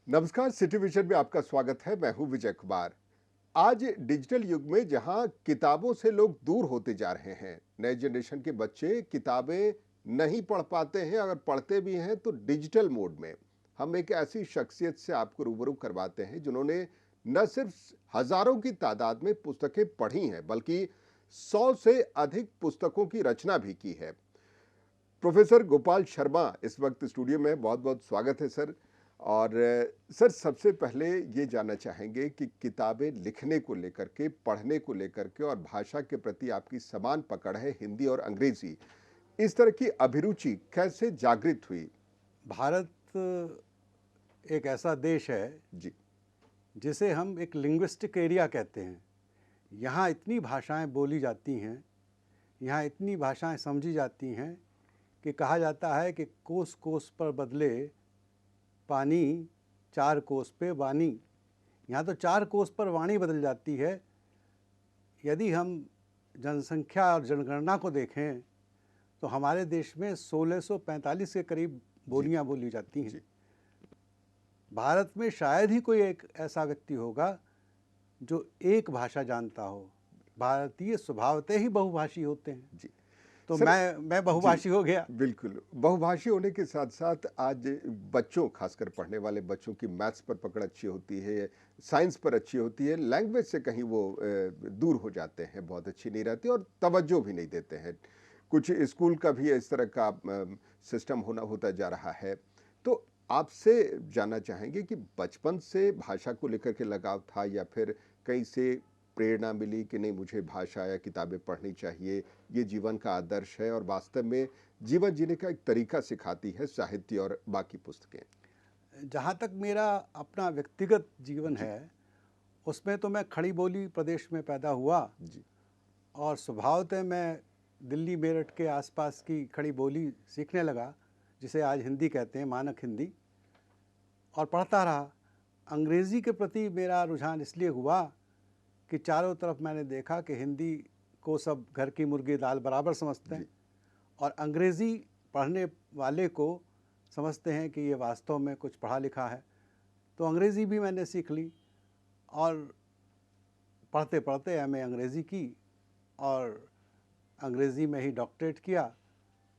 नमस्कार, city vision में आपका स्वागत है। मैं हूं विजय कुमार। आज डिजिटल युग में जहां किताबों से लोग दूर होते जा रहे हैं, नए जनरेशन के बच्चे किताबें नहीं पढ़ पाते हैं, अगर पढ़ते भी हैं तो डिजिटल मोड में। हम एक ऐसी शख्सियत से आपको रूबरू करवाते हैं जिन्होंने न सिर्फ हजारों की तादाद में पुस्तकें पढ़ी हैं, बल्कि 100 से अधिक पुस्तकों की रचना भी की है। प्रोफेसर गोपाल शर्मा इस वक्त स्टूडियो में। बहुत बहुत स्वागत है सर। और सर, सबसे पहले ये जानना चाहेंगे कि किताबें लिखने को लेकर के, पढ़ने को लेकर के और भाषा के प्रति आपकी समान पकड़ है, हिंदी और अंग्रेजी, इस तरह की अभिरुचि कैसे जागृत हुई? भारत एक ऐसा देश है जी। जिसे हम एक लिंग्विस्टिक एरिया कहते हैं। यहाँ इतनी भाषाएं बोली जाती हैं, यहाँ इतनी भाषाएं समझी जाती हैं कि कहा जाता है कि कोस कोस पर बदले पानी, चार कोस पे वाणी। यहाँ तो चार कोस पर वाणी बदल जाती है। यदि हम जनसंख्या और जनगणना को देखें तो हमारे देश में 1645 के करीब जी। बोलियाँ बोली जाती हैं। जी। भारत में शायद ही कोई एक ऐसा व्यक्ति होगा जो एक भाषा जानता हो। भारतीय स्वभावतः ही बहुभाषी होते हैं। जी। तो सर। मैं जी। बहुभाषी हो गया। बिल्कुल, बहुभाषी होने के साथ साथ आज बच्चों, खासकर पढ़ने वाले बच्चों की मैथ्स पर पकड़ अच्छी होती है, साइंस पर अच्छी होती है, लैंग्वेज से कहीं वो दूर हो जाते हैं, बहुत अच्छी नहीं रहती और तवज्जो भी नहीं देते हैं। कुछ स्कूल का भी इस तरह का सिस्टम होता जा रहा है। तो आपसे जानना चाहेंगे कि बचपन से भाषा को लेकर के लगाव था, या फिर कहीं से प्रेरणा मिली कि नहीं, मुझे भाषा या किताबें पढ़नी चाहिए, ये जीवन का आदर्श है और वास्तव में जीवन जीने का एक तरीका सिखाती है साहित्य और बाकी पुस्तकें? जहाँ तक मेरा अपना व्यक्तिगत जीवन जी। है, उसमें तो मैं खड़ी बोली प्रदेश में पैदा हुआ जी। और स्वभावतः मैं दिल्ली मेरठ के आसपास की खड़ी बोली सीखने लगा, जिसे आज हिंदी कहते हैं, मानक हिंदी, और पढ़ता रहा। अंग्रेज़ी के प्रति मेरा रुझान इसलिए हुआ कि चारों तरफ मैंने देखा कि हिंदी को सब घर की मुर्गी दाल बराबर समझते हैं जी। और अंग्रेज़ी पढ़ने वाले को समझते हैं कि ये वास्तव में कुछ पढ़ा लिखा है। तो अंग्रेज़ी भी मैंने सीख ली और पढ़ते पढ़ते एमए अंग्रेज़ी की और अंग्रेज़ी में ही डॉक्टरेट किया।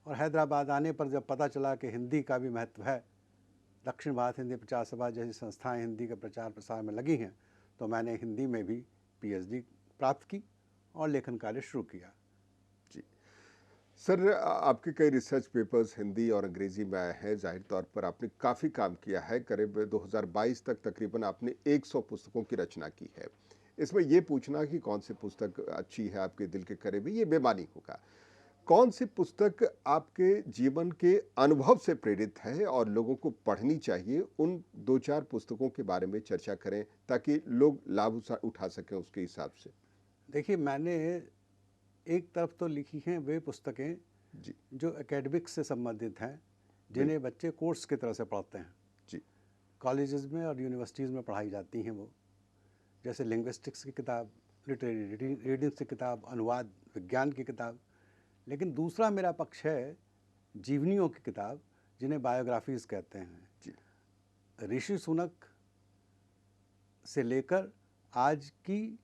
और हैदराबाद आने पर जब पता चला कि हिंदी का भी महत्व है, दक्षिण भारत हिंदी प्रचार सभा जैसी संस्थाएं हिंदी के प्रचार प्रसार में लगी हैं, तो मैंने हिंदी में भी पीएचडी प्राप्त की और लेखन कार्य शुरू किया। जी। सर, आपके कई रिसर्च पेपर्स हिंदी और अंग्रेजी में आए हैं। जाहिर तौर पर आपने काफ़ी काम किया है। करीब 2022 तक तकरीबन आपने 100 पुस्तकों की रचना की है। इसमें ये पूछना कि कौन सी पुस्तक अच्छी है, आपके दिल के करीबी, ये बेमानी होगा। कौन सी पुस्तक आपके जीवन के अनुभव से प्रेरित है और लोगों को पढ़नी चाहिए? उन 2-4 पुस्तकों के बारे में चर्चा करें ताकि लोग लाभ उठा सकें उसके हिसाब से। देखिए, मैंने एक तरफ तो लिखी हैं वे पुस्तकें जी। जो एकेडमिक्स से संबंधित हैं, जिन्हें बिल्कुल। बच्चे कोर्स की तरह से पढ़ते हैं, जी। कॉलेजेस में और यूनिवर्सिटीज़ में पढ़ाई जाती हैं वो। जैसे लिंग्विस्टिक्स की किताब, लिटरेरी रीडिंग्स की किताब, अनुवाद विज्ञान की किताब। लेकिन दूसरा मेरा पक्ष है जीवनियों की किताब, जिन्हें बायोग्राफीज़ कहते हैं। जी। ऋषि सुनक से लेकर आज की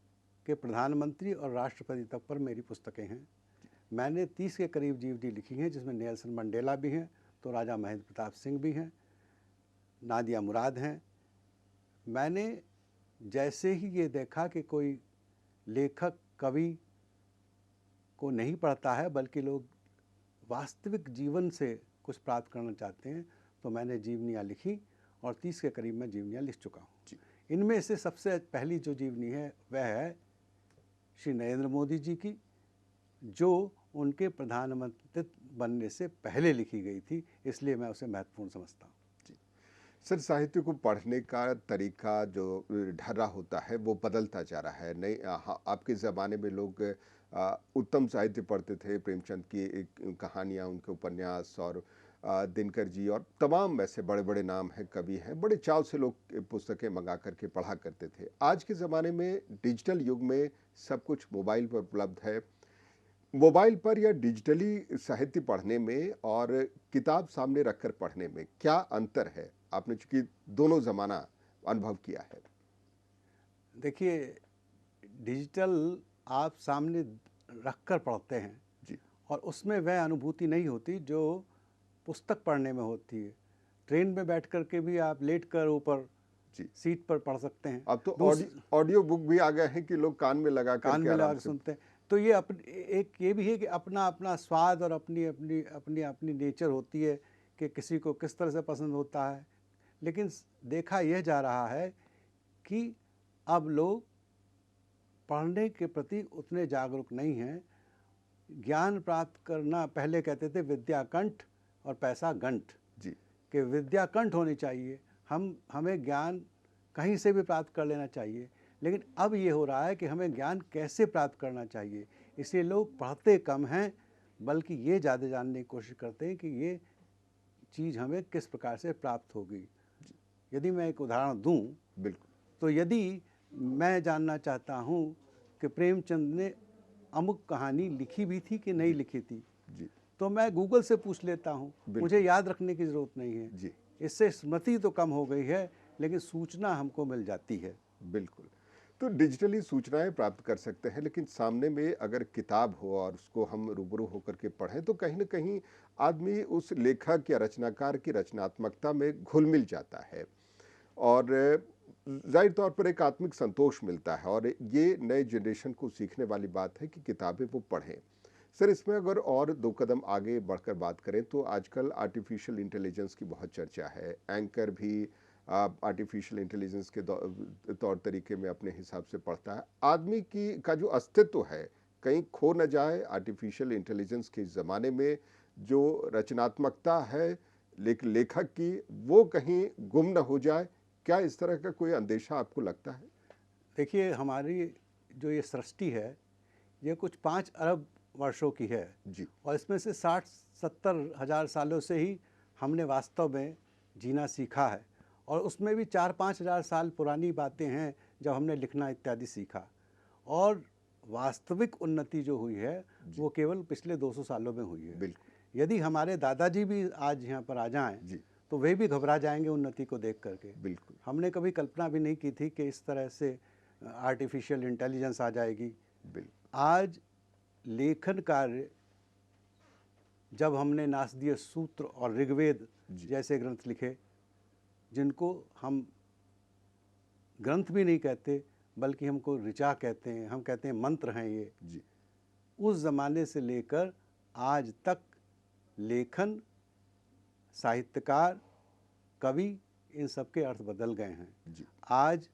के प्रधानमंत्री और राष्ट्रपति तक पर मेरी पुस्तकें हैं। मैंने 30 के करीब जीवनी लिखी हैं, जिसमें नेल्सन मंडेला भी हैं, तो राजा महेंद्र प्रताप सिंह भी हैं, नादिया मुराद हैं। मैंने जैसे ही ये देखा कि कोई लेखक कवि को नहीं पढ़ता है, बल्कि लोग वास्तविक जीवन से कुछ प्राप्त करना चाहते हैं, तो मैंने जीवनियाँ लिखी और 30 के करीब मैं जीवनियाँ लिख चुका हूँ। जी। इनमें से सबसे पहली जो जीवनी है वह है श्री नरेंद्र मोदी जी की, जो उनके प्रधानमंत्री बनने से पहले लिखी गई थी, इसलिए मैं उसे महत्वपूर्ण समझता हूँ। जी। सर, साहित्य को पढ़ने का तरीका जो ढर्रा होता है वो बदलता जा रहा है। नहीं, आपके ज़माने में लोग उत्तम साहित्य पढ़ते थे, प्रेमचंद की एक कहानियाँ, उनके उपन्यास, और दिनकर जी और तमाम ऐसे बड़े-बड़े नाम हैं, कवि हैं, बड़े चाव से लोग पुस्तकें मंगा करके पढ़ा करते थे। आज के ज़माने में, डिजिटल युग में, सब कुछ मोबाइल पर उपलब्ध है। मोबाइल पर या डिजिटली साहित्य पढ़ने में और किताब सामने रखकर पढ़ने में क्या अंतर है? आपने चूंकि दोनों ज़माना अनुभव किया है। देखिए, डिजिटल आप सामने रख कर पढ़ते हैं जी, और उसमें वह अनुभूति नहीं होती जो पुस्तक पढ़ने में होती है। ट्रेन में बैठ कर के भी आप लेट कर ऊपर जी। सीट पर पढ़ सकते हैं। अब तो दूस ऑडियो बुक भी आ गए हैं कि लोग कान में लगा कान करके में लगा आराम के से। सुनते हैं। तो ये एक ये भी है कि अपना अपना स्वाद और अपनी अपनी अपनी अपनी नेचर होती है कि किसी को किस तरह से पसंद होता है। लेकिन देखा यह जा रहा है कि अब लोग पढ़ने के प्रति उतने जागरूक नहीं हैं। ज्ञान प्राप्त करना, पहले कहते थे विद्या कंठ और पैसा गंठ, जी, कि विद्या कंठ होनी चाहिए, हमें ज्ञान कहीं से भी प्राप्त कर लेना चाहिए। लेकिन अब ये हो रहा है कि हमें ज्ञान कैसे प्राप्त करना चाहिए, इसलिए लोग पढ़ते कम हैं, बल्कि ये ज़्यादा जानने की कोशिश करते हैं कि ये चीज़ हमें किस प्रकार से प्राप्त होगी। यदि मैं एक उदाहरण दूं, बिल्कुल। तो यदि मैं जानना चाहता हूं कि प्रेमचंद ने अमुक कहानी लिखी भी थी कि नहीं लिखी थी, जी, तो मैं गूगल से पूछ लेता हूँ। बिल्कुल। मुझे याद रखने की ज़रूरत नहीं है। जी, इससे स्मृति तो कम हो गई है, लेकिन सूचना हमको मिल जाती है। बिल्कुल। तो डिजिटली सूचनाएँ प्राप्त कर सकते हैं, लेकिन सामने में अगर किताब हो और उसको हम रूबरू होकर के पढ़ें, तो कहीं न कहीं आदमी उस लेखक या रचनाकार की रचनात्मकता में घुल-मिल जाता है और ज़ाहिर तौर पर एक आत्मिक संतोष मिलता है और ये नए जनरेशन को सीखने वाली बात है कि किताबें वो पढ़ें। सर, इसमें अगर और 2 कदम आगे बढ़कर बात करें, तो आजकल आर्टिफ़िशियल इंटेलिजेंस की बहुत चर्चा है। एंकर भी आर्टिफिशियल इंटेलिजेंस के तौर तरीके में अपने हिसाब से पढ़ता है। आदमी की का जो अस्तित्व है कहीं खो न जाए आर्टिफिशियल इंटेलिजेंस के ज़माने में। जो रचनात्मकता है लेखक की, वो कहीं गुम न हो जाए। क्या इस तरह का कोई अंदेशा आपको लगता है? देखिए, हमारी जो ये सृष्टि है, ये कुछ 5 अरब वर्षों की है जी, और इसमें से 60-70 हज़ार सालों से ही हमने वास्तव में जीना सीखा है और उसमें भी 4-5 हज़ार साल पुरानी बातें हैं जब हमने लिखना इत्यादि सीखा। और वास्तविक उन्नति जो हुई है जी, वो केवल पिछले 200 सालों में हुई है। बिल्कुल। यदि हमारे दादाजी भी आज यहाँ पर आ जाएं, जी, तो वे भी घबरा जाएंगे उन्नति को देख करके। बिल्कुल। हमने कभी कल्पना भी नहीं की थी कि इस तरह से आर्टिफिशियल इंटेलिजेंस आ जाएगी। बिल्कुल। आज लेखन कार्य, जब हमने नासदीय सूत्र और ऋग्वेद जी, जैसे ग्रंथ लिखे, जिनको हम ग्रंथ भी नहीं कहते बल्कि हमको ऋचा कहते हैं, हम कहते हैं मंत्र हैं ये, जी, उस ज़माने से लेकर आज तक लेखन, साहित्यकार, कवि, इन सब के अर्थ बदल गए हैं। जी, आज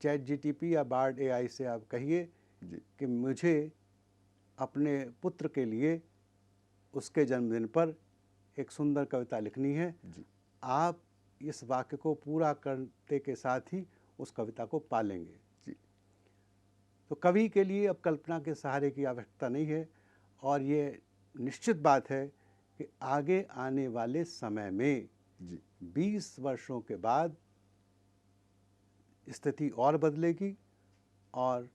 चैट जीटीपी या बार्ड एआई से आप कहिए जी, कि मुझे अपने पुत्र के लिए उसके जन्मदिन पर एक सुंदर कविता लिखनी है, जी, आप इस वाक्य को पूरा करने के साथ ही उस कविता को पालेंगे। जी, तो कवि के लिए अब कल्पना के सहारे की आवश्यकता नहीं है और ये निश्चित बात है कि आगे आने वाले समय में जी, 20 वर्षों के बाद स्थिति और बदलेगी और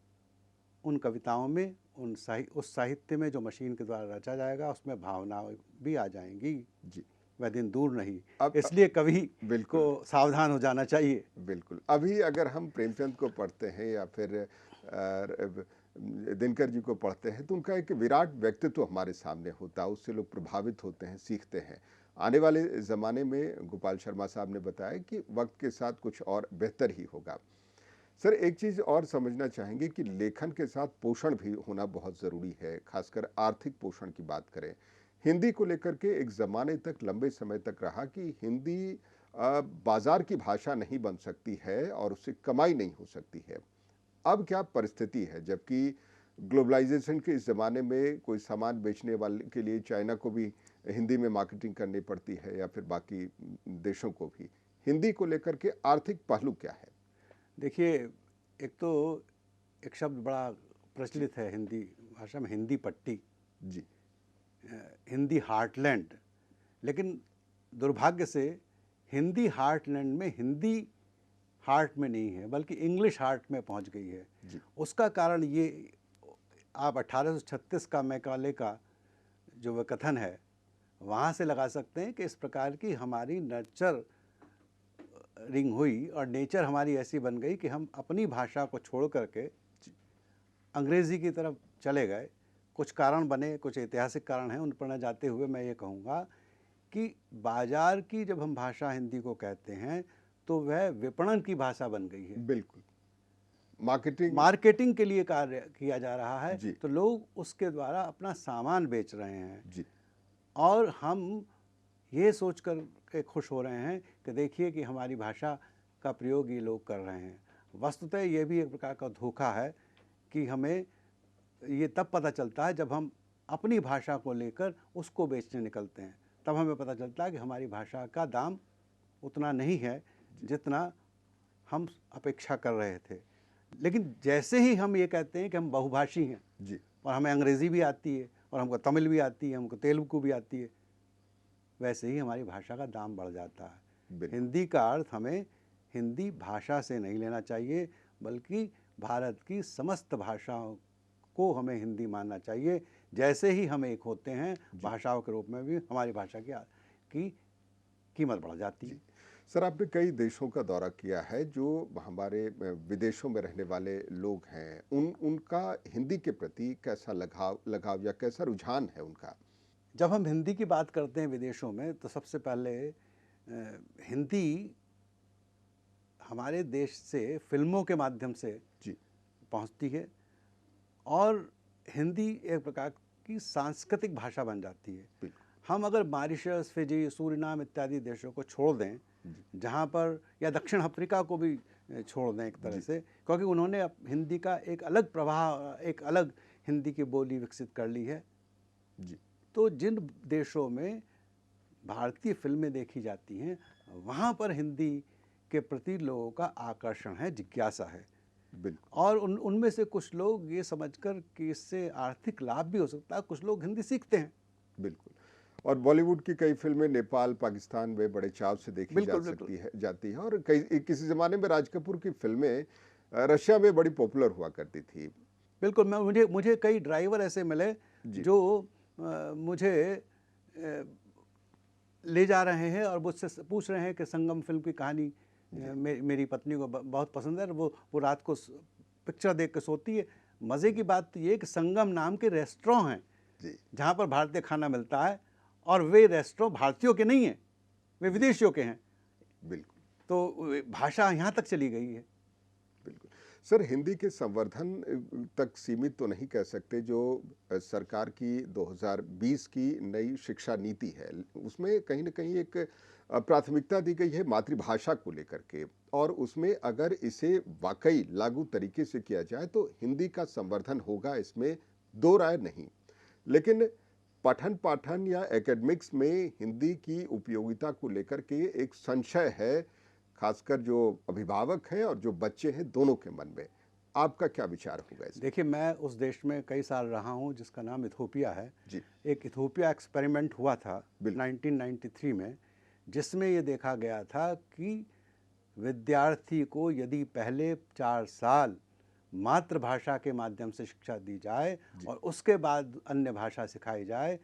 उन कविताओं में उस साहित्य में जो मशीन के द्वारा रचा जाएगा उसमें भावनाएं भी आ जाएंगी। जी। वह दिन दूर नहीं, अब इसलिए कवि बिल्कुल। को सावधान हो जाना चाहिए। बिल्कुल। अभी अगर हम प्रेमचंद को पढ़ते हैं या फिर दिनकर जी को पढ़ते हैं, तो उनका एक विराट व्यक्तित्व हमारे सामने होता है, उससे लोग प्रभावित होते हैं, सीखते हैं। आने वाले ज़माने में गोपाल शर्मा साहब ने बताया कि वक्त के साथ कुछ और बेहतर ही होगा। सर, एक चीज़ और समझना चाहेंगे कि लेखन के साथ पोषण भी होना बहुत ज़रूरी है, खासकर आर्थिक पोषण की बात करें। हिंदी को लेकर के एक ज़माने तक, लंबे समय तक रहा कि हिंदी बाजार की भाषा नहीं बन सकती है और उससे कमाई नहीं हो सकती है। अब क्या परिस्थिति है, जबकि ग्लोबलाइजेशन के इस ज़माने में कोई सामान बेचने वाले के लिए चाइना को भी हिंदी में मार्केटिंग करनी पड़ती है या फिर बाकी देशों को भी। हिंदी को लेकर के आर्थिक पहलू क्या है? देखिए, एक तो एक शब्द बड़ा जी, प्रचलित है हिंदी भाषा में, हिंदी पट्टी, जी, हिंदी हार्टलैंड। लेकिन दुर्भाग्य से हिंदी हार्टलैंड में हिंदी हार्ट में नहीं है बल्कि इंग्लिश हार्ट में पहुंच गई है। जी, उसका कारण ये, आप 1836 का मैकाले का जो वह कथन है वहाँ से लगा सकते हैं कि इस प्रकार की हमारी नर्चर रिंग हुई और नेचर हमारी ऐसी बन गई कि हम अपनी भाषा को छोड़ करके अंग्रेज़ी की तरफ चले गए। कुछ कारण बने, कुछ ऐतिहासिक कारण हैं, उन पर न जाते हुए मैं ये कहूँगा कि बाज़ार की जब हम भाषा हिंदी को कहते हैं तो वह विपणन की भाषा बन गई है। बिल्कुल, मार्केटिंग मार्केटिंग के लिए कार्य किया जा रहा है, जी। तो लोग उसके द्वारा अपना सामान बेच रहे हैं जी। और हम ये सोचकर के खुश हो रहे हैं कि देखिए कि हमारी भाषा का प्रयोग ये लोग कर रहे हैं। वस्तुतः ये भी एक प्रकार का धोखा है कि हमें ये तब पता चलता है जब हम अपनी भाषा को लेकर उसको बेचने निकलते हैं, तब हमें पता चलता है कि हमारी भाषा का दाम उतना नहीं है जितना हम अपेक्षा कर रहे थे। लेकिन जैसे ही हम ये कहते हैं कि हम बहुभाषी हैं जी। और हमें अंग्रेज़ी भी आती है और हमको तमिल भी आती है, हमको तेलुगु भी आती है, वैसे ही हमारी भाषा का दाम बढ़ जाता है। बिल्कुल। हिंदी का अर्थ हमें हिंदी भाषा से नहीं लेना चाहिए, बल्कि भारत की समस्त भाषाओं को हमें हिंदी मानना चाहिए। जैसे ही हम एक होते हैं भाषाओं के रूप में भी हमारी भाषा की कीमत बढ़ जाती है। सर, आपने कई देशों का दौरा किया है, जो हमारे विदेशों में रहने वाले लोग हैं, उनका हिंदी के प्रति कैसा लगाव या कैसा रुझान है उनका? जब हम हिंदी की बात करते हैं विदेशों में तो सबसे पहले हिंदी हमारे देश से फिल्मों के माध्यम से जी। पहुंचती है और हिंदी एक प्रकार की सांस्कृतिक भाषा बन जाती है। बिल्कुल। हम अगर मॉरिशस, फिजी, सूरिनाम इत्यादि देशों को छोड़ दें, जहाँ पर, या दक्षिण अफ्रीका को भी छोड़ दें एक तरह से, क्योंकि उन्होंने हिंदी का एक अलग प्रवाह, एक अलग हिंदी की बोली विकसित कर ली है। जी। तो जिन देशों में भारतीय फिल्में देखी जाती हैं वहाँ पर हिंदी के प्रति लोगों का आकर्षण है, जिज्ञासा है। बिल्कुल। और उनमें से कुछ लोग ये समझकर कि इससे आर्थिक लाभ भी हो सकता है, कुछ लोग हिंदी सीखते हैं। बिल्कुल। और बॉलीवुड की कई फिल्में नेपाल, पाकिस्तान में बड़े चाव से देखी बिल्कुल, जाती है और किसी ज़माने में राज कपूर की फिल्में रशिया में बड़ी पॉपुलर हुआ करती थी। बिल्कुल, मुझे कई ड्राइवर ऐसे मिले जो मुझे ले जा रहे हैं और मुझसे पूछ रहे हैं कि संगम फिल्म की कहानी मेरी पत्नी को बहुत पसंद है, वो रात को पिक्चर देख के सोती है। मज़े की बात तो ये कि संगम नाम के रेस्टोरेंट हैं जहाँ पर भारतीय खाना मिलता है और वे रेस्टोरेंट भारतीयों के नहीं हैं, वे विदेशियों के हैं। बिल्कुल। तो भाषा यहाँ तक चली गई है। बिल्कुल। सर, हिंदी के संवर्धन तक सीमित तो नहीं कह सकते। जो सरकार की 2020 की नई शिक्षा नीति है, उसमें कहीं न कहीं एक प्राथमिकता दी गई है मातृभाषा को लेकर के, और उसमें अगर इसे वाकई लागू तरीके से किया जाए तो हिंदी का संवर्धन होगा, इसमें दो राय नहीं। लेकिन पठन पाठन या एकेडमिक्स में हिंदी की उपयोगिता को लेकर के एक संशय है, खासकर जो अभिभावक हैं और जो बच्चे हैं, दोनों के मन में। आपका क्या विचार होगा इसमें? देखिए, मैं उस देश में कई साल रहा हूँ जिसका नाम इथोपिया है। जी। एक इथोपिया एक्सपेरिमेंट हुआ था 1993 में, जिसमें ये देखा गया था कि विद्यार्थी को यदि पहले 4 साल मातृभाषा के माध्यम से शिक्षा दी जाए और उसके बाद अन्य भाषा सिखाई जाए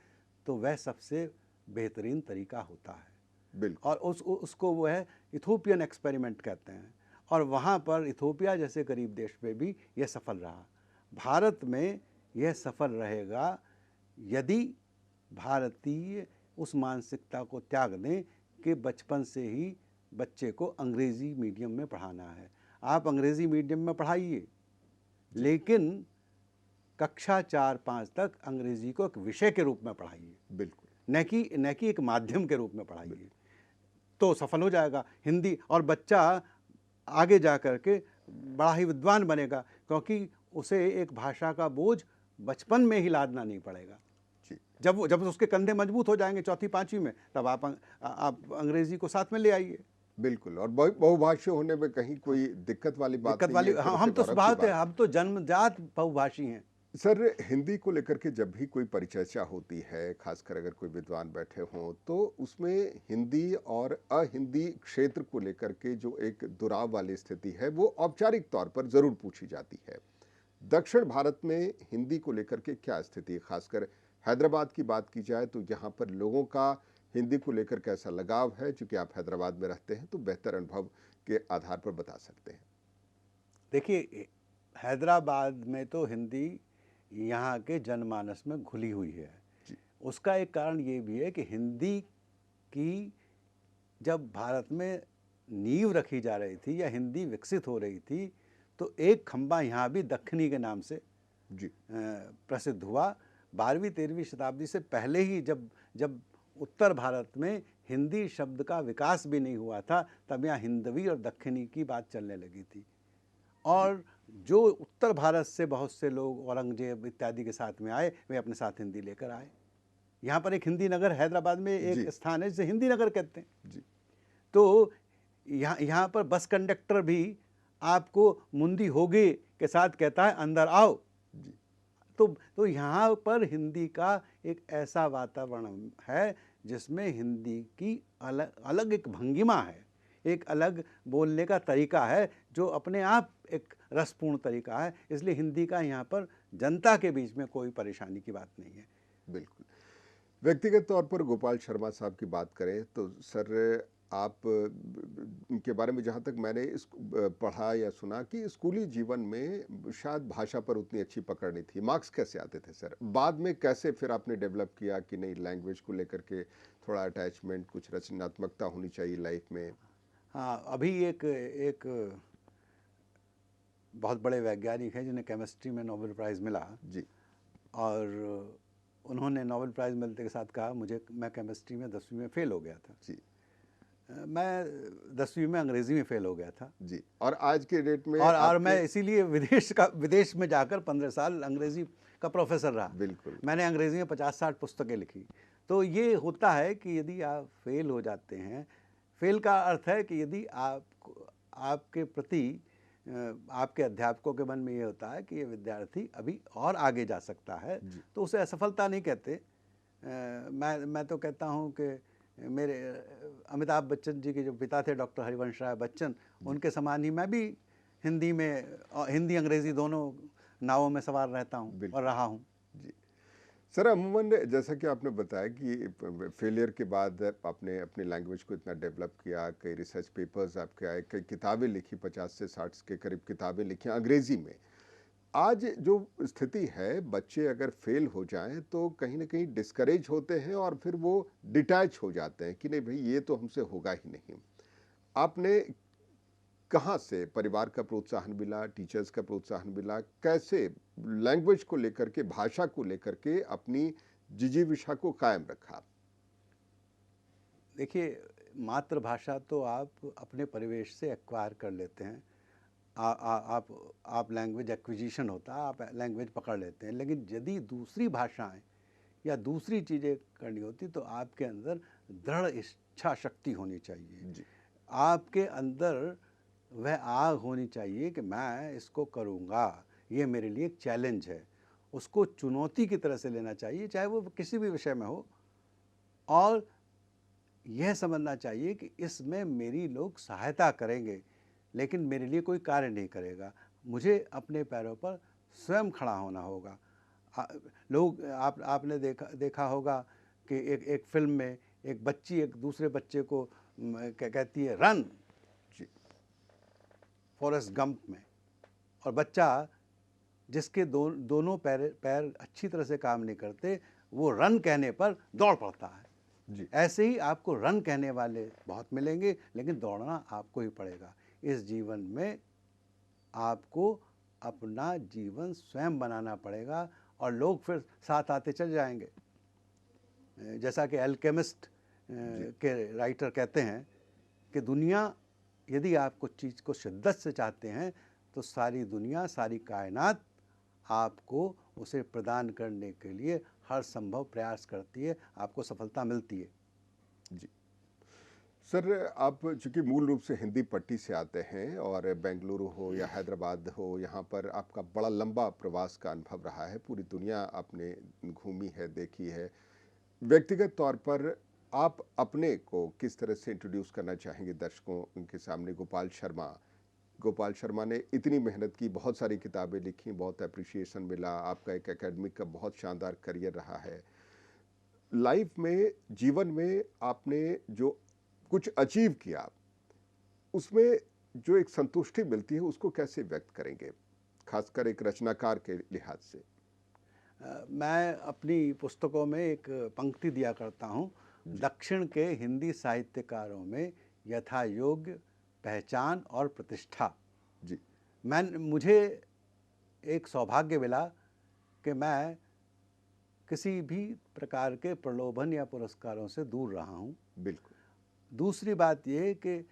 तो वह सबसे बेहतरीन तरीका होता है। बिल्कुल। और उसको वो है इथोपियन एक्सपेरिमेंट कहते हैं। और वहाँ पर इथोपिया जैसे गरीब देश में भी यह सफल रहा। भारत में यह सफल रहेगा यदि भारतीय उस मानसिकता को त्याग दें कि बचपन से ही बच्चे को अंग्रेज़ी मीडियम में पढ़ाना है। आप अंग्रेज़ी मीडियम में पढ़ाइए, लेकिन कक्षा 4-5 तक अंग्रेज़ी को एक विषय के रूप में पढ़ाइए। बिल्कुल। न कि एक माध्यम के रूप में पढ़ाइए, तो सफल हो जाएगा हिंदी। और बच्चा आगे जा कर के बड़ा ही विद्वान बनेगा, क्योंकि उसे एक भाषा का बोझ बचपन में ही लादना नहीं पड़ेगा। जब उसके कंधे मजबूत हो जाएंगे 4वीं-5वीं में, तब आप अंग्रेज़ी को साथ में ले आइए। बिल्कुल। और बहुभाषी होने में कहीं कोई दिक्कत वाली बात नहीं है। हम तो स्वभाव थे, हम तो जन्मजात बहुभाषी हैं। सर, हिंदी को लेकर के जब भी कोई परिचर्चा होती है, खासकर अगर कोई विद्वान बैठे हों, तो उसमें हिंदी और अहिंदी क्षेत्र को लेकर के जो एक दुराव वाली स्थिति है, वो औपचारिक तौर पर ज़रूर पूछी जाती है। दक्षिण भारत में हिंदी को लेकर के क्या स्थिति है? खासकर हैदराबाद की बात की जाए तो यहाँ पर लोगों का हिंदी को लेकर कैसा लगाव है? चूंकि आप हैदराबाद में रहते हैं तो बेहतर अनुभव के आधार पर बता सकते हैं। देखिए, हैदराबाद में तो हिंदी यहाँ के जनमानस में घुली हुई है। जी। उसका एक कारण ये भी है कि हिंदी की जब भारत में नींव रखी जा रही थी या हिंदी विकसित हो रही थी, तो एक खंबा यहाँ भी दक्खनी के नाम से जी। प्रसिद्ध हुआ। 12वीं-13वीं शताब्दी से पहले ही जब जब उत्तर भारत में हिंदी शब्द का विकास भी नहीं हुआ था, तब यहाँ हिंदवी और दक्खनी की बात चलने लगी थी। और जो उत्तर भारत से बहुत से लोग औरंगजेब इत्यादि के साथ में आए, वे अपने साथ हिंदी लेकर आए। यहाँ पर एक हिंदी नगर हैदराबाद में जी। एक स्थान है जिसे हिंदी नगर कहते हैं। जी। तो यहाँ पर बस कंडक्टर भी आपको मुंदी होगे के साथ कहता है अंदर आओ। जी। तो यहाँ पर हिंदी का एक ऐसा वातावरण है जिसमें हिंदी की अलग अलग एक भंगिमा है, एक अलग बोलने का तरीका है जो अपने आप एक रसपूर्ण तरीका है। इसलिए हिंदी का यहाँ पर जनता के बीच में कोई परेशानी की बात नहीं है। बिल्कुल। व्यक्तिगत तौर पर गोपाल शर्मा साहब की बात करें तो सर, आप उनके बारे में जहाँ तक मैंने पढ़ा या सुना कि स्कूली जीवन में शायद भाषा पर उतनी अच्छी पकड़ नहीं थी। मार्क्स कैसे आते थे सर? बाद में कैसे फिर आपने डेवलप किया कि नहीं, लैंग्वेज को लेकर के थोड़ा अटैचमेंट, कुछ रचनात्मकता होनी चाहिए लाइफ में? हाँ, अभी एक बहुत बड़े वैज्ञानिक हैं जिन्हें केमिस्ट्री में नोबेल प्राइज़ मिला, जी। और उन्होंने नोबेल प्राइज़ मिलते के साथ कहा मैं केमिस्ट्री में 10वीं में फ़ेल हो गया था। जी। मैं 10वीं में अंग्रेज़ी में फ़ेल हो गया था। जी। और आज के डेट में और मैं इसीलिए विदेश में जाकर 15 साल अंग्रेज़ी का प्रोफेसर रहा। बिल्कुल। मैंने अंग्रेज़ी में 50-60 पुस्तकें लिखी। तो ये होता है कि यदि आप फ़ेल हो जाते हैं, फ़ेल का अर्थ है कि यदि आपके प्रति आपके अध्यापकों के मन में ये होता है कि ये विद्यार्थी अभी और आगे जा सकता है, तो उसे असफलता नहीं कहते। मैं तो कहता हूँ कि मेरे अमिताभ बच्चन जी के जो पिता थे डॉक्टर हरिवंश राय बच्चन, उनके समान ही मैं भी हिंदी में हिंदी अंग्रेज़ी दोनों नावों में सवार रहता हूँ और रहा हूँ। जी। सर, अमूमन जैसा कि आपने बताया कि फेलियर के बाद आपने अपनी लैंग्वेज को इतना डेवलप किया, कई रिसर्च पेपर्स आपके आए, कई किताबें लिखी, 50 से 60 के करीब किताबें लिखी अंग्रेजी में। आज जो स्थिति है, बच्चे अगर फेल हो जाएं तो कहीं ना कहीं डिस्करेज होते हैं और फिर वो डिटैच हो जाते हैं कि नहीं भाई, ये तो हमसे होगा ही नहीं। आपने कहाँ से परिवार का प्रोत्साहन मिला, टीचर्स का प्रोत्साहन मिला? कैसे लैंग्वेज को लेकर के, भाषा को लेकर के अपनी जिजीविषा को कायम रखा? देखिए, मातृभाषा तो आप अपने परिवेश से एक्वायर कर लेते हैं। आप लैंग्वेज एक्विजिशन होता है, आप लैंग्वेज पकड़ लेते हैं। लेकिन यदि दूसरी भाषाएं या दूसरी चीज़ें करनी होती तो आपके अंदर दृढ़ इच्छा शक्ति होनी चाहिए। जी। आपके अंदर वह आग होनी चाहिए कि मैं इसको करूँगा, ये मेरे लिए एक चैलेंज है। उसको चुनौती की तरह से लेना चाहिए, चाहे वो किसी भी विषय में हो, और यह समझना चाहिए कि इसमें मेरी लोग सहायता करेंगे लेकिन मेरे लिए कोई कार्य नहीं करेगा। मुझे अपने पैरों पर स्वयं खड़ा होना होगा। आपने देखा होगा कि एक फिल्म में एक बच्ची एक दूसरे बच्चे को कहती है रन, फॉरेस्ट गंप में, और बच्चा जिसके दोनों पैर अच्छी तरह से काम नहीं करते, वो रन कहने पर दौड़ पड़ता है। जी। ऐसे ही आपको रन कहने वाले बहुत मिलेंगे, लेकिन दौड़ना आपको ही पड़ेगा। इस जीवन में आपको अपना जीवन स्वयं बनाना पड़ेगा और लोग फिर साथ आते चल जाएंगे। जैसा कि एल्केमिस्ट के राइटर कहते हैं कि दुनिया, यदि आप कुछ चीज़ को शिद्दत से चाहते हैं तो सारी दुनिया, सारी कायनात आपको उसे प्रदान करने के लिए हर संभव प्रयास करती है, आपको सफलता मिलती है। जी सर, आप चूंकि मूल रूप से हिंदी पट्टी से आते हैं और बेंगलुरु हो या हैदराबाद हो, यहाँ पर आपका बड़ा लंबा प्रवास का अनुभव रहा है, पूरी दुनिया आपने घूमी है, देखी है। व्यक्तिगत तौर पर आप अपने को किस तरह से इंट्रोड्यूस करना चाहेंगे दर्शकों उनके सामने? गोपाल शर्मा ने इतनी मेहनत की, बहुत सारी किताबें लिखी, बहुत अप्रिसिएशन मिला, आपका एक एकेडमिक का बहुत शानदार करियर रहा है। लाइफ में, जीवन में आपने जो कुछ अचीव किया, उसमें जो एक संतुष्टि मिलती है उसको कैसे व्यक्त करेंगे? खासकर एक रचनाकार के लिहाज से। मैं अपनी पुस्तकों में एक पंक्ति दिया करता हूँ, जी, दक्षिण के हिंदी साहित्यकारों में यथा योग्य पहचान और प्रतिष्ठा। जी, मुझे एक सौभाग्य मिला कि मैं किसी भी प्रकार के प्रलोभन या पुरस्कारों से दूर रहा हूँ। बिल्कुल। दूसरी बात ये कि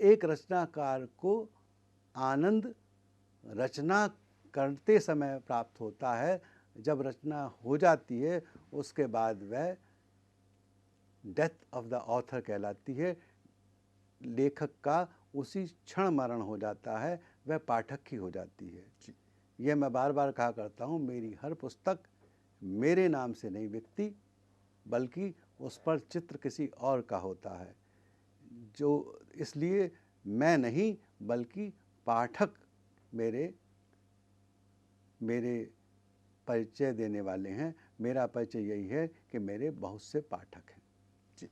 एक रचनाकार को आनंद रचना करते समय प्राप्त होता है। जब रचना हो जाती है उसके बाद वह डेथ ऑफ द ऑथर कहलाती है। लेखक का उसी क्षण मरण हो जाता है, वह पाठक की हो जाती है। जी, ये मैं बार बार कहा करता हूँ, मेरी हर पुस्तक मेरे नाम से नहीं बिकती, बल्कि उस पर चित्र किसी और का होता है। जो इसलिए मैं नहीं बल्कि पाठक मेरे मेरे परिचय देने वाले हैं। मेरा परिचय यही है कि मेरे बहुत से पाठक हैं। जी।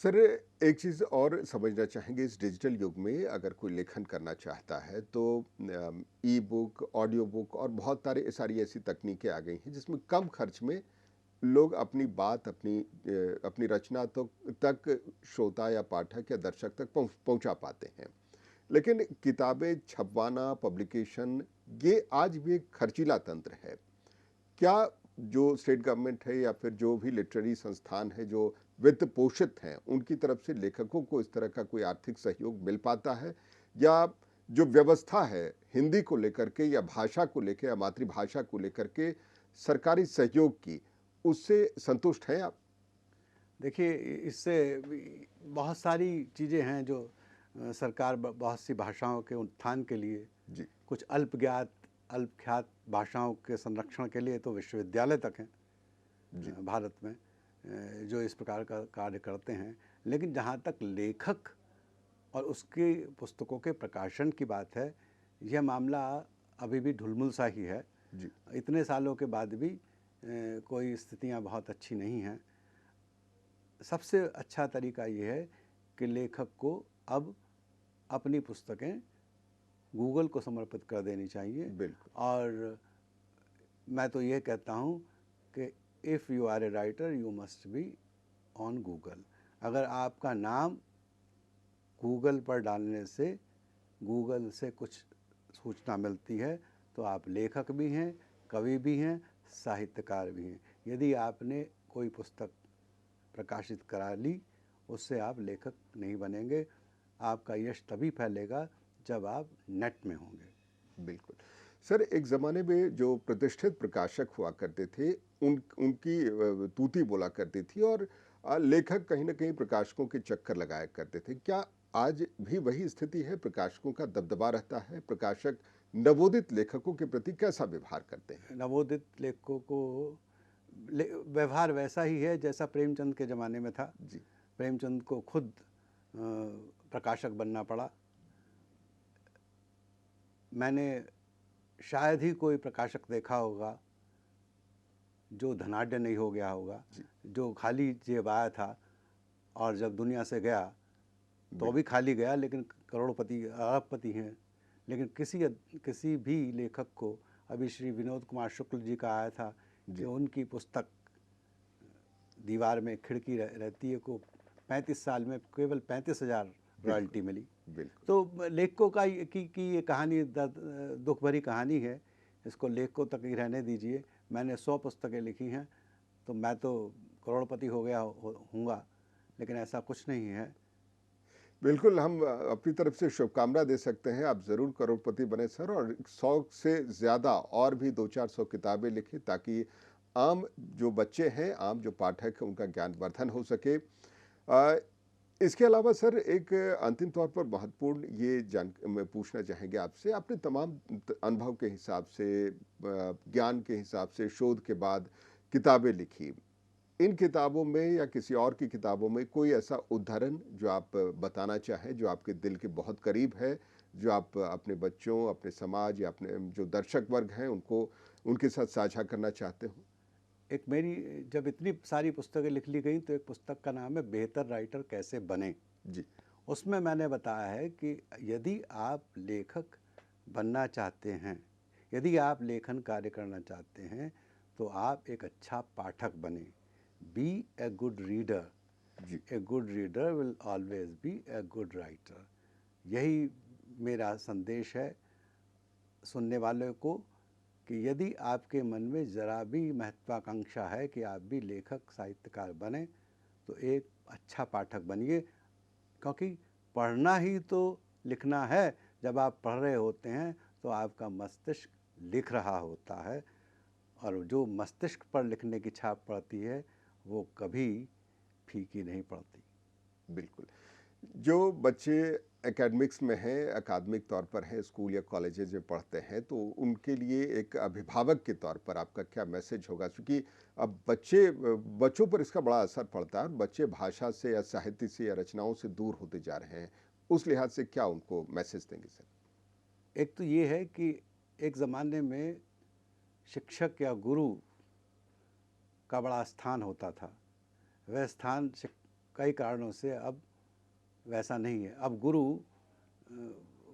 सर, एक चीज़ और समझना चाहेंगे, इस डिजिटल युग में अगर कोई लेखन करना चाहता है तो ई बुक, ऑडियो बुक और बहुत सारी ऐसी तकनीकें आ गई हैं जिसमें कम खर्च में लोग अपनी बात, अपनी रचना तो तक श्रोता या पाठक या दर्शक तक पहुंचा पाते हैं। लेकिन किताबें छपवाना, पब्लिकेशन, ये आज भी एक खर्चीला तंत्र है। क्या जो स्टेट गवर्नमेंट है या फिर जो भी लिटरेरी संस्थान है जो वित्त पोषित हैं, उनकी तरफ से लेखकों को इस तरह का कोई आर्थिक सहयोग मिल पाता है? या जो व्यवस्था है हिंदी को लेकर के या भाषा को लेकर या मातृभाषा को लेकर के सरकारी सहयोग की, उससे संतुष्ट हैं आप? देखिए, इससे बहुत सारी चीज़ें हैं जो सरकार बहुत सी भाषाओं के उत्थान के लिए, जी, कुछ अल्पज्ञात अल्पख्यात भाषाओं के संरक्षण के लिए तो विश्वविद्यालय तक हैं जी, भारत में, जो इस प्रकार का कार्य करते हैं। लेकिन जहाँ तक लेखक और उसकी पुस्तकों के प्रकाशन की बात है, यह मामला अभी भी ढुलमुल सा ही है। जी, इतने सालों के बाद भी कोई स्थितियाँ बहुत अच्छी नहीं हैं। सबसे अच्छा तरीका ये है कि लेखक को अब अपनी पुस्तकें गूगल को समर्पित कर देनी चाहिए। बिल्कुल, और मैं तो ये कहता हूँ कि if you are a writer you must be on Google. अगर आपका नाम गूगल पर डालने से गूगल से कुछ सूचना मिलती है तो आप लेखक भी हैं, कवि भी हैं, साहित्यकार भी हैं। यदि आपने कोई पुस्तक प्रकाशित करा ली, उससे आप लेखक नहीं बनेंगे। आपका यश तभी फैलेगा जब आप नेट में होंगे। बिल्कुल। सर, एक ज़माने में जो प्रतिष्ठित प्रकाशक हुआ करते थे, उनकी तूती बोला करती थी और लेखक कहीं न कहीं प्रकाशकों के चक्कर लगाया करते थे। क्या आज भी वही स्थिति है? प्रकाशकों का दबदबा रहता है? प्रकाशक नवोदित लेखकों के प्रति कैसा व्यवहार करते हैं? नवोदित लेखकों को व्यवहार वैसा ही है जैसा प्रेमचंद के ज़माने में था। जी, प्रेमचंद को खुद प्रकाशक बनना पड़ा। मैंने शायद ही कोई प्रकाशक देखा होगा जो धनाढ्य नहीं हो गया होगा, जी, जो खाली जेब आया था और जब दुनिया से गया तो बिल्कुल, भी खाली गया, लेकिन करोड़पति अरबपति हैं। लेकिन किसी भी लेखक को, अभी श्री विनोद कुमार शुक्ल जी का आया था कि जी, उनकी पुस्तक दीवार में खिड़की रहती है को 35 साल में केवल 35,000 बिल्कुल, रॉयल्टी मिली। बिल्कुल। तो लेखकों का की ये कहानी दुख भरी कहानी है। इसको लेखकों तक ही रहने दीजिए। मैंने 100 पुस्तकें लिखी हैं तो मैं तो करोड़पति हो गया हूँगा, लेकिन ऐसा कुछ नहीं है। बिल्कुल, हम अपनी तरफ से शुभकामना दे सकते हैं, आप ज़रूर करोड़पति बने सर, और 100 से ज़्यादा और भी 2-400 किताबें लिखें ताकि आम जो बच्चे हैं, आम जो पाठक हैं, उनका ज्ञानवर्धन हो सके। इसके अलावा सर, एक अंतिम तौर पर महत्वपूर्ण ये मैं पूछना चाहेंगे आपसे, आपने तमाम अनुभव के हिसाब से, ज्ञान के हिसाब से, शोध के बाद किताबें लिखी। इन किताबों में या किसी और की किताबों में कोई ऐसा उदाहरण जो आप बताना चाहें, जो आपके दिल के बहुत करीब है, जो आप अपने बच्चों, अपने समाज या अपने जो दर्शक वर्ग हैं, उनके साथ साझा करना चाहते हो? एक मेरी जब इतनी सारी पुस्तकें लिख ली गई तो एक पुस्तक का नाम है बेहतर राइटर कैसे बने। जी। उसमें मैंने बताया है कि यदि आप लेखक बनना चाहते हैं, यदि आप लेखन कार्य करना चाहते हैं, तो आप एक अच्छा पाठक बने। Be a good reader. जी। A good reader will always be a good writer. यही मेरा संदेश है सुनने वालों को कि यदि आपके मन में ज़रा भी महत्वाकांक्षा है कि आप भी लेखक साहित्यकार बने, तो एक अच्छा पाठक बनिए, क्योंकि पढ़ना ही तो लिखना है। जब आप पढ़ रहे होते हैं तो आपका मस्तिष्क लिख रहा होता है, और जो मस्तिष्क पर लिखने की छाप पड़ती है वो कभी फीकी नहीं पड़ती। बिल्कुल। जो बच्चे एकेडमिक्स में हैं, अकादमिक तौर पर हैं, स्कूल या कॉलेजेस में पढ़ते हैं, तो उनके लिए एक अभिभावक के तौर पर आपका क्या मैसेज होगा? क्योंकि अब बच्चों पर इसका बड़ा असर पड़ता है और बच्चे भाषा से या साहित्य से या रचनाओं से दूर होते जा रहे हैं। उस लिहाज से क्या उनको मैसेज देंगे सर? एक तो ये है कि एक ज़माने में शिक्षक या गुरु का बड़ा स्थान होता था। वह स्थान कई कारणों से अब वैसा नहीं है। अब गुरु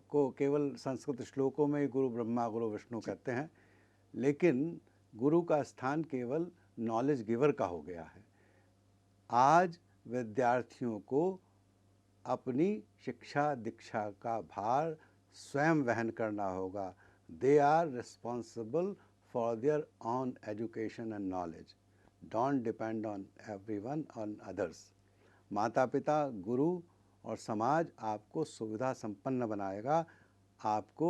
को केवल संस्कृत श्लोकों में ही गुरु ब्रह्मा गुरु विष्णु कहते हैं, लेकिन गुरु का स्थान केवल नॉलेज गिवर का हो गया है। आज विद्यार्थियों को अपनी शिक्षा दीक्षा का भार स्वयं वहन करना होगा। They are responsible for their own education and knowledge. Don't depend on everyone on others. माता पिता, गुरु और समाज आपको सुविधा संपन्न बनाएगा। आपको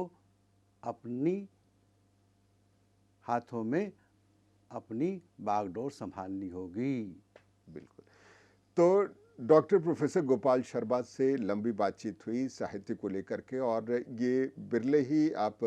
अपनी हाथों में अपनी बागडोर संभालनी होगी। बिल्कुल। तो डॉक्टर प्रोफेसर गोपाल शर्मा से लंबी बातचीत हुई साहित्य को लेकर के, और ये बिरले ही आप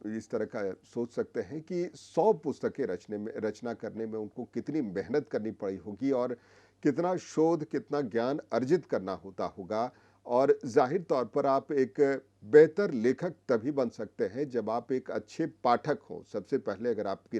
इस तरह का सोच सकते हैं कि 100 पुस्तकें रचना करने में उनको कितनी मेहनत करनी पड़ी होगी और कितना शोध, कितना ज्ञान अर्जित करना होता होगा। और जाहिर तौर पर आप एक बेहतर लेखक तभी बन सकते हैं जब आप एक अच्छे पाठक हों। सबसे पहले अगर आपकी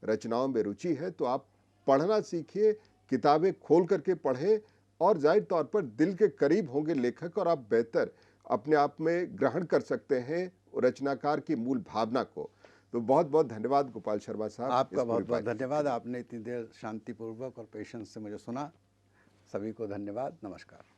रचनाओं में रुचि है तो आप पढ़ना सीखिए, किताबें खोल करके पढ़ें, और जाहिर तौर पर दिल के करीब होंगे लेखक और आप बेहतर अपने आप में ग्रहण कर सकते हैं रचनाकार की मूल भावना को। तो बहुत बहुत धन्यवाद गोपाल शर्मा साहब इस आपका पूरी बहुत बहुत बातचीत के धन्यवाद। लिए। आपने इतनी देर शांतिपूर्वक और पेशेंस से मुझे सुना। सभी को धन्यवाद। नमस्कार।